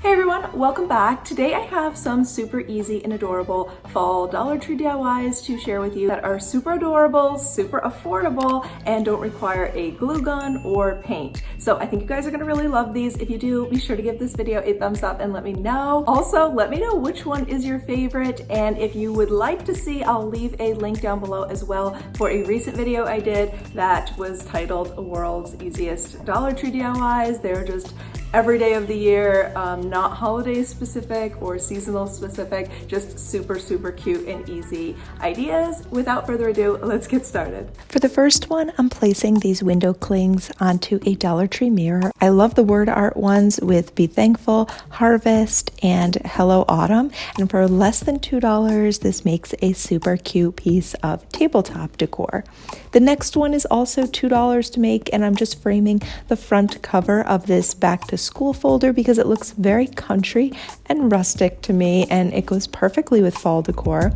Hey everyone, welcome back. Today I have some super easy and adorable fall Dollar Tree DIYs to share with you that are super adorable, super affordable, and don't require a glue gun or paint. So I think you guys are gonna really love these. If you do, be sure to give this video a thumbs up and let me know. Also, let me know which one is your favorite, and if you would like to see, I'll leave a link down below as well for a recent video I did that was titled World's Easiest Dollar Tree DIYs. They're just every day of the year, not holiday specific or seasonal specific, just super cute and easy ideas. Without further ado, let's get started. For the first one, I'm placing these window clings onto a Dollar Tree mirror. I love the word art ones with Be Thankful, Harvest, and Hello Autumn. And for less than $2, this makes a super cute piece of tabletop decor. The next one is also $2 to make, and I'm just framing the front cover of this back to school folder because it looks very country and rustic to me, and it goes perfectly with fall decor.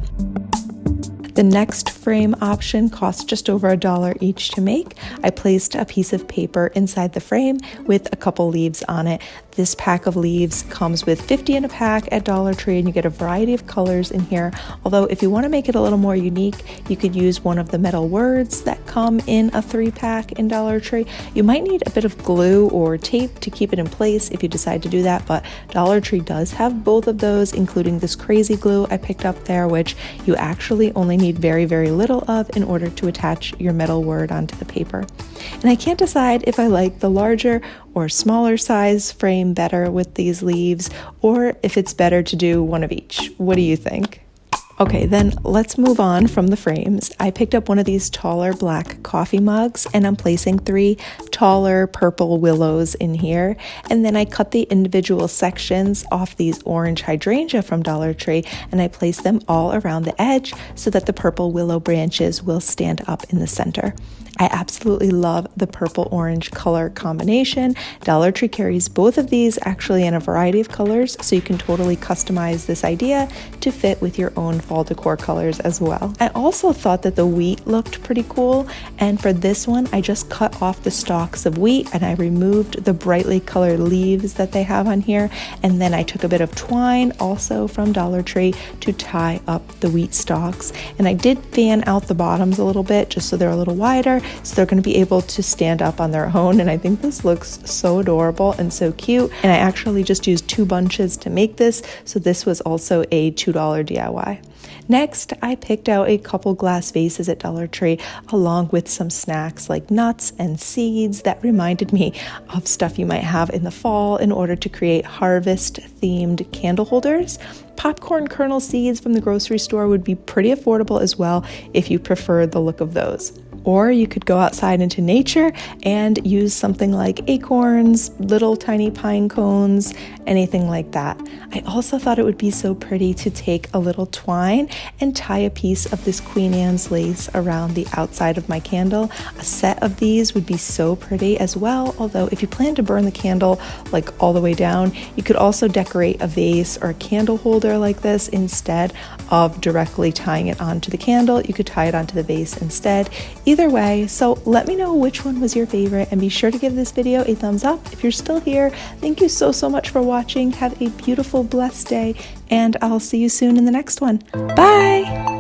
The next frame option costs just over $1 each to make. I placed a piece of paper inside the frame with a couple leaves on it. This pack of leaves comes with 50 in a pack at Dollar Tree, and you get a variety of colors in here. Although if you want to make it a little more unique, you could use one of the metal words that come in a 3-pack in Dollar Tree. You might need a bit of glue or tape to keep it in place if you decide to do that, but Dollar Tree does have both of those, including this crazy glue I picked up there, which you actually only need very little of in order to attach your metal word onto the paper. And I can't decide if I like the larger or smaller size frame better with these leaves, or if it's better to do one of each. What do you think? Okay, then let's move on from the frames. I picked up one of these taller black coffee mugs, and I'm placing 3 taller purple willows in here. And then I cut the individual sections off these orange hydrangea from Dollar Tree, and I place them all around the edge so that the purple willow branches will stand up in the center. I absolutely love the purple-orange color combination. Dollar Tree carries both of these actually in a variety of colors, so you can totally customize this idea to fit with your own fall decor colors as well. I also thought that the wheat looked pretty cool, and for this one, I just cut off the stalks of wheat and I removed the brightly colored leaves that they have on here, and then I took a bit of twine also from Dollar Tree to tie up the wheat stalks. And I did fan out the bottoms a little bit just so they're a little wider, so they're going to be able to stand up on their own. And I think this looks so adorable and so cute. And I actually just used 2 bunches to make this, so this was also a $2 DIY. Next, I picked out a couple glass vases at Dollar Tree along with some snacks like nuts and seeds that reminded me of stuff you might have in the fall in order to create harvest-themed candle holders. Popcorn kernel seeds from the grocery store would be pretty affordable as well if you prefer the look of those. Or you could go outside into nature and use something like acorns, little tiny pine cones, anything like that. I also thought it would be so pretty to take a little twine and tie a piece of this Queen Anne's lace around the outside of my candle. A set of these would be so pretty as well, although if you plan to burn the candle like all the way down, you could also decorate a vase or a candle holder like this instead of directly tying it onto the candle. You could tie it onto the vase instead. Either way, so let me know which one was your favorite, and be sure to give this video a thumbs up if you're still here. Thank you so much for watching. Have a beautiful, blessed day, and I'll see you soon in the next one. Bye!